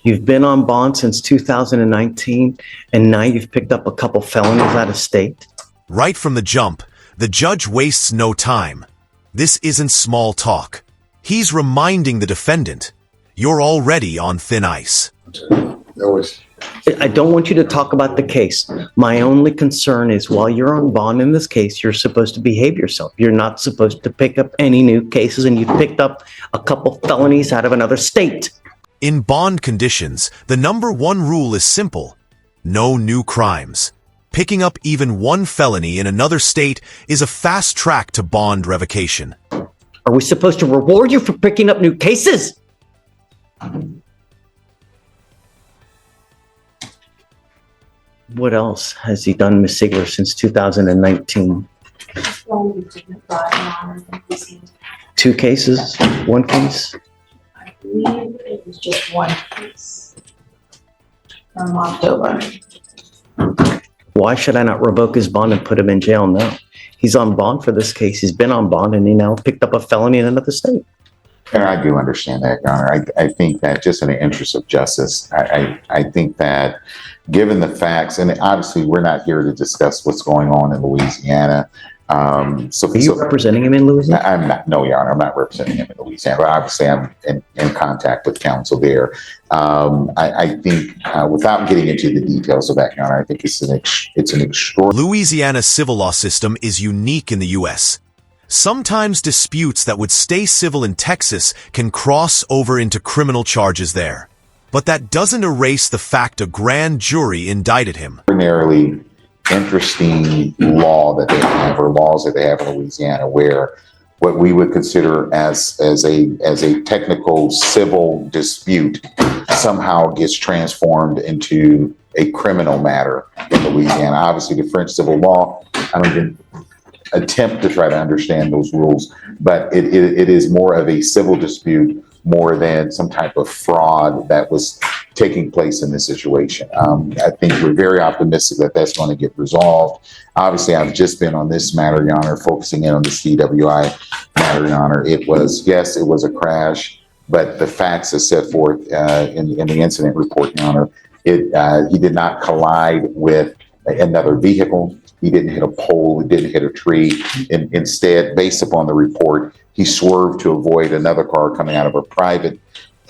You've been on bond since 2019, and now you've picked up a couple felonies out of state. Right from the jump, the judge wastes no time. This isn't small talk. He's reminding the defendant, you're already on thin ice. I don't want you to talk about the case. My only concern is while you're on bond in this case, you're supposed to behave yourself. You're not supposed to pick up any new cases, and you've picked up a couple felonies out of another state. In bond conditions, the number one rule is simple: no new crimes. Picking up even one felony in another state is a fast track to bond revocation. Are we supposed to reward you for picking up new cases? What else has he done, Ms. Ziegler, since 2019? Two cases? One case? I believe it was just one case from October. Why should I not revoke his bond and put him in jail now? He's on bond for this case. He's been on bond, and he now picked up a felony in another state. And I do understand that, Your Honor. I think that just in the interest of justice, I think that given the facts, and obviously we're not here to discuss what's going on in Louisiana. Are you representing him in Louisiana? I'm not. No, Your Honor, I'm not representing him in Louisiana. But obviously, I'm in contact with counsel there. I think, without getting into the details of that, Your Honor, I think it's an extraordinary. Louisiana's civil law system is unique in the U.S. Sometimes disputes that would stay civil in Texas can cross over into criminal charges there. But that doesn't erase the fact a grand jury indicted him. Extraordinarily interesting law that they have, or laws that they have in Louisiana, where what we would consider as a technical civil dispute somehow gets transformed into a criminal matter in Louisiana. Obviously, the French civil law, I don't even attempt to try to understand those rules, but it is more of a civil dispute more than some type of fraud that was taking place in this situation. I think we're very optimistic that that's going to get resolved. Obviously, I've just been on this matter, Your Honor, focusing in on the CWI matter, Your Honor. It was a crash, but the facts as set forth in the incident report, Your Honor, he did not collide with another vehicle. He didn't hit a pole. He didn't hit a tree. Instead, based upon the report, he swerved to avoid another car coming out of a private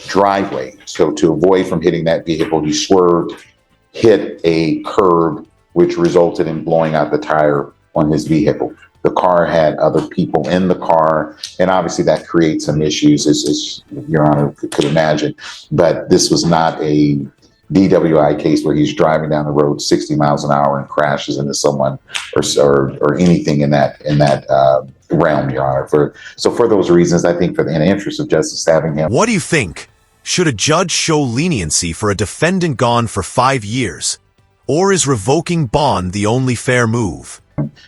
driveway. So to avoid from hitting that vehicle, he swerved, hit a curb, which resulted in blowing out the tire on his vehicle. The car had other people in the car, and obviously that creates some issues, as Your Honor could imagine. But this was not a DWI case where he's driving down the road 60 miles an hour and crashes into someone or anything in that realm, Your Honor. For those reasons, I think in the interest of justice, having him. What do you think? Should a judge show leniency for a defendant gone for 5 years? Or is revoking bond the only fair move?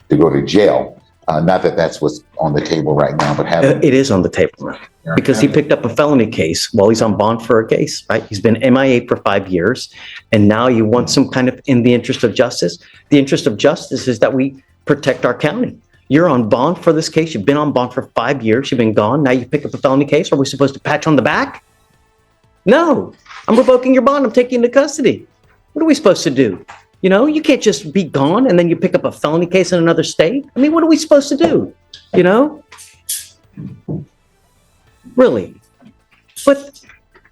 To go to jail. Not that that's what's on the table right now, but having... It is on the table now, because he picked up a felony case while he's on bond for a case, right? He's been MIA for 5 years, and now you want some kind of in the interest of justice. The interest of justice is that we protect our county. You're on bond for this case. You've been on bond for 5 years. You've been gone. Now you pick up a felony case. Are we supposed to pat you on the back? No, I'm revoking your bond. I'm taking you into custody. What are we supposed to do? You know, you can't just be gone and then you pick up a felony case in another state. I mean, what are we supposed to do? You know? Really. But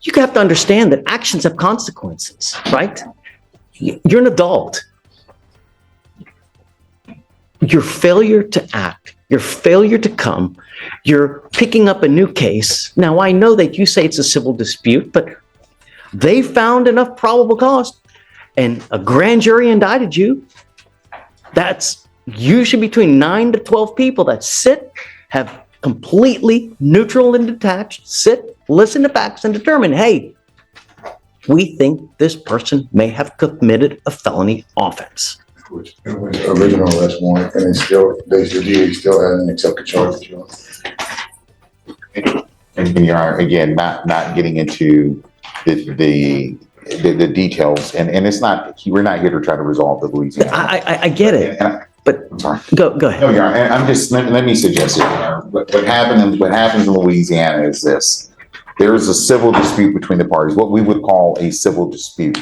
you have to understand that actions have consequences, right? You're an adult. Your failure to act, your failure to come, you're picking up a new case. Now, I know that you say it's a civil dispute, but they found enough probable cause and a grand jury indicted you. That's usually between 9 to 12 people that sit, have completely neutral and detached, sit, listen to facts, and determine, hey, we think this person may have committed a felony offense. Which it was original arrest warrant, and it's still, the DA still hasn't accepted charges. And Your Honor, again, not getting into the details, and it's not, we're not here to try to resolve the Louisiana. I get it, but I'm sorry. Go ahead. No, Your Honor, I'm just, let me suggest it, Your Honor. What happens in Louisiana is this. There is a civil dispute between the parties, what we would call a civil dispute.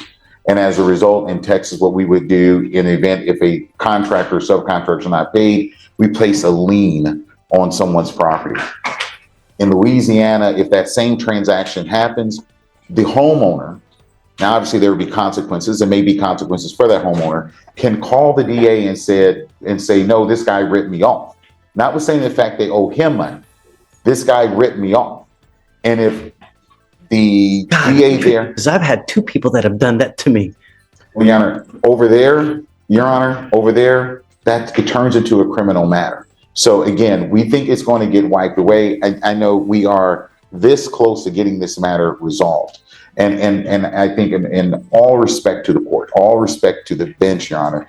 And as a result, in Texas, what we would do in the event if a contractor or subcontractor is not paid, we place a lien on someone's property. In Louisiana, if that same transaction happens, the homeowner, now obviously there would be consequences, and may be consequences for that homeowner, can call the DA and say, no, this guy ripped me off. Notwithstanding the fact they owe him money, this guy ripped me off. And if the DA there, because I've had two people that have done that to me. Your Honor, over there, that it turns into a criminal matter. So again, we think it's going to get wiped away. I know we are this close to getting this matter resolved. And I think in all respect to the court, all respect to the bench, Your Honor,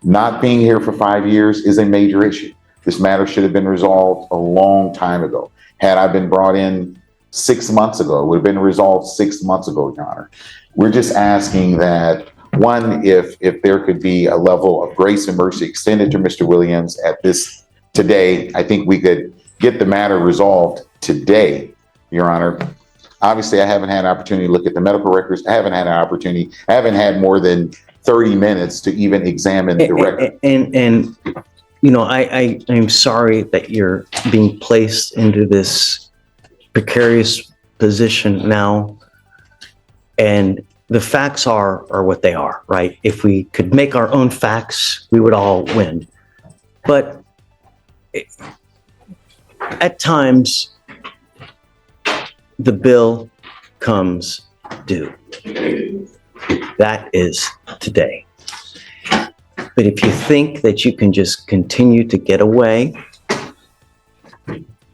not being here for 5 years is a major issue. This matter should have been resolved a long time ago. Had I been brought in 6 months ago, it would have been resolved 6 months ago, Your Honor. We're just asking that, one, if there could be a level of grace and mercy extended to Mr. Williams at this today. I think we could get the matter resolved today, Your Honor. Obviously, I haven't had an opportunity to look at the medical records. I haven't had more than 30 minutes to even examine the record. And you know, I'm sorry that you're being placed into this precarious position now. And the facts are what they are, right? If we could make our own facts, we would all win. But at times, the bill comes due. That is today. But if you think that you can just continue to get away,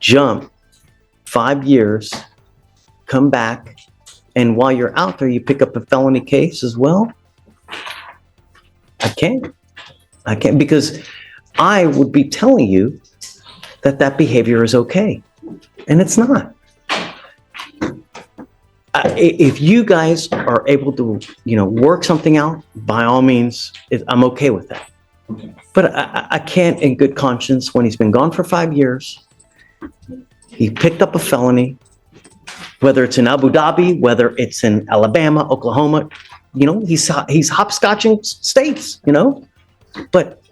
jump 5 years, come back, and while you're out there, you pick up a felony case as well, I can't, because I would be telling you that behavior is okay, and it's not. If you guys are able to, work something out, by all means, I'm okay with that. But I can't in good conscience, when he's been gone for 5 years, he picked up a felony, whether it's in Abu Dhabi, whether it's in Alabama, Oklahoma, he's hopscotching states, but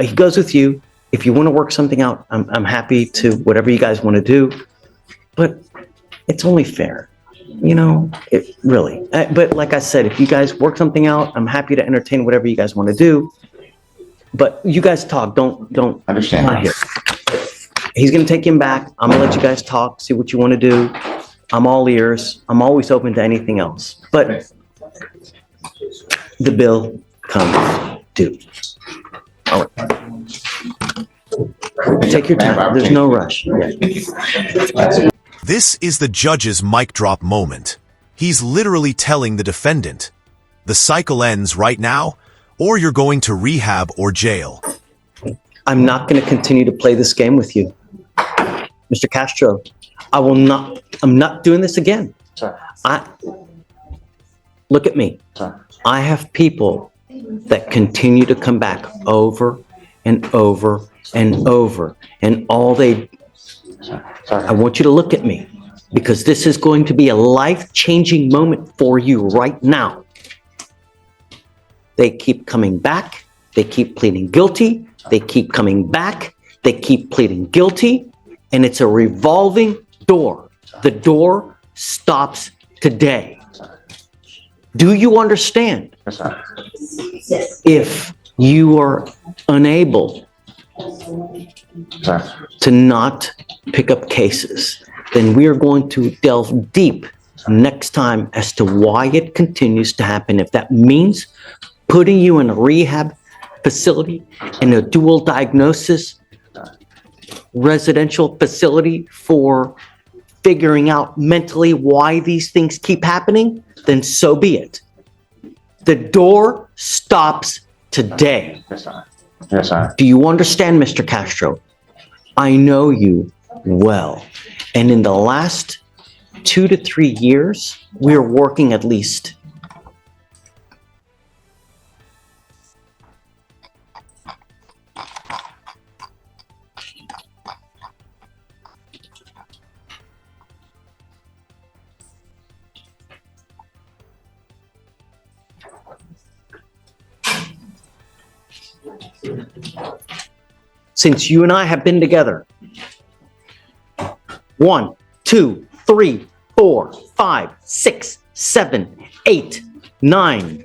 he goes with you. If you want to work something out, I'm happy to whatever you guys want to do, but it's only fair, it really. But like I said, if you guys work something out, I'm happy to entertain whatever you guys want to do. But you guys talk. Don't Understand. Not here. He's going to take him back. I'm going to let you guys talk, see what you want to do. I'm all ears. I'm always open to anything else. But the bill comes due. All right. Take your time. There's no rush. Yeah. This is the judge's mic drop moment. He's literally telling the defendant, the cycle ends right now, or you're going to rehab or jail. I'm not going to continue to play this game with you. Mr. Castro, I'm not doing this again. Sir. Look at me. Sir. I have people that continue to come back over and over and over, and all they, I want you to look at me, because this is going to be a life-changing moment for you right now. They keep coming back. They keep pleading guilty. They keep coming back. They keep pleading guilty. And it's a revolving door. The door stops today. Do you understand? Yes. If you are unable to not pick up cases, then we are going to delve deep next time as to why it continues to happen. If that means putting you in a rehab facility, in a dual diagnosis residential facility for figuring out mentally why these things keep happening, then so be it. The door stops today. Yes, sir. Yes, sir. Do you understand, Mr. Castro? I know you well. And in the last 2 to 3 years, we're working at least Since you and I have been together. 1, 2, 3, 4, 5, 6, 7, 8, 9,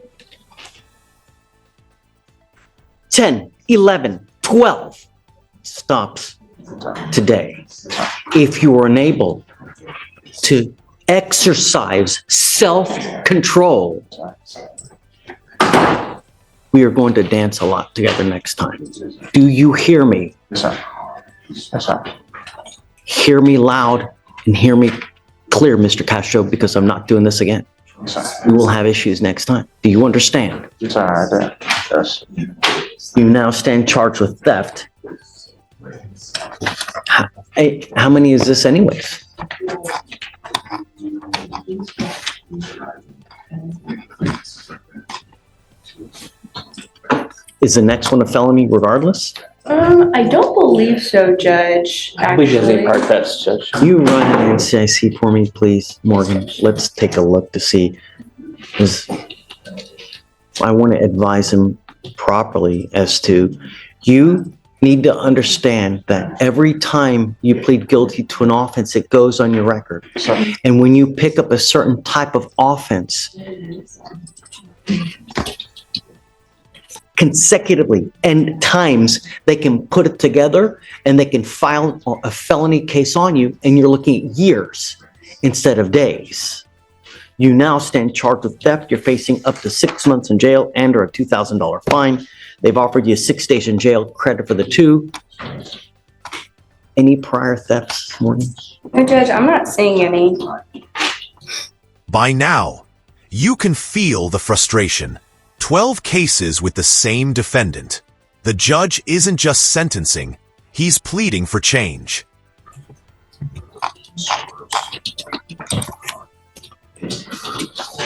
10, 11, 12 stops today. If you are unable to exercise self-control, we are going to dance a lot together next time. Do you hear me? Yes, sir. Yes, sir. Hear me loud and hear me clear, Mr. Castro, because I'm not doing this again. Yes, sir. We will have issues next time. Do you understand? Yes, sir, I do. Yes. You now stand charged with theft. Hey, how many is this anyways? Is the next one a felony regardless? I don't believe so, Judge, We just actually. part thefts, Judge. You run an NCIC for me, please, Morgan. Let's take a look to see. 'Cause I want to advise him properly as to, you need to understand that every time you plead guilty to an offense, it goes on your record. Sir. And when you pick up a certain type of offense consecutively and times, they can put it together and they can file a felony case on you, and you're looking at years instead of days. You now stand charged with theft. You're facing up to 6 months in jail and or a $2,000 fine. They've offered you 6 days in jail credit for the 2. Any prior thefts, Morgan? No, Judge, I'm not seeing any. By now, you can feel the frustration. 12 cases with the same defendant. The judge isn't just sentencing, he's pleading for change.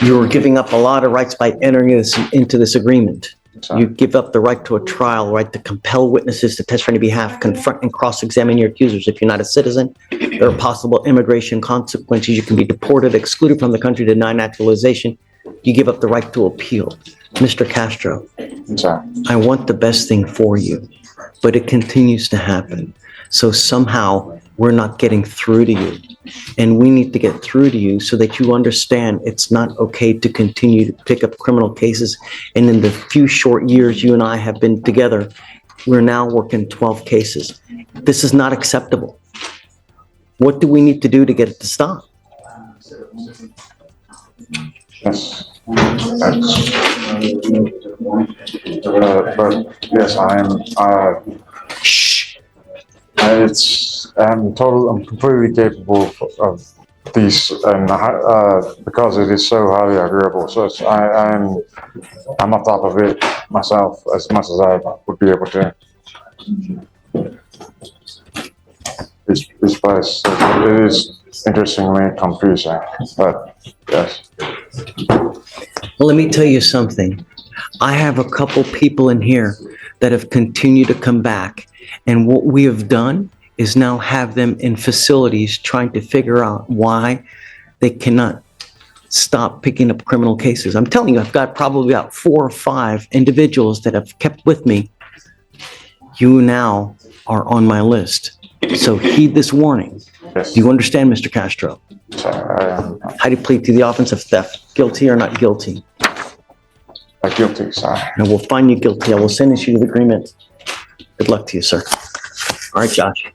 You're giving up a lot of rights by entering into this agreement. You give up the right to a trial, right to compel witnesses to testify on your behalf, confront and cross-examine your accusers. If you're not a citizen, there are possible immigration consequences. You can be deported, excluded from the country, denied naturalization. You give up the right to appeal. Mr. Castro, Sir. I want the best thing for you, but it continues to happen. So somehow we're not getting through to you. And we need to get through to you so that you understand it's not okay to continue to pick up criminal cases. And in the few short years you and I have been together, we're now working 12 cases. This is not acceptable. What do we need to do to get it to stop? Yes. But yes, Shh. I'm completely capable of these, and because it is so highly agreeable. So I'm on top of it myself as much as I would be able to. This place, it is interestingly confusing, but yes. Well, let me tell you something. I have a couple people in here that have continued to come back. And what we have done is now have them in facilities trying to figure out why they cannot stop picking up criminal cases. I'm telling you, I've got probably about 4 or 5 individuals that have kept with me. You now are on my list. So heed this warning. Yes. Do you understand, Mr. Castro? How do you plead to the offense of theft? Guilty or not guilty? Guilty, sir. And we'll find you guilty. I will sentence you to the agreement. Good luck to you, sir. All right, Josh.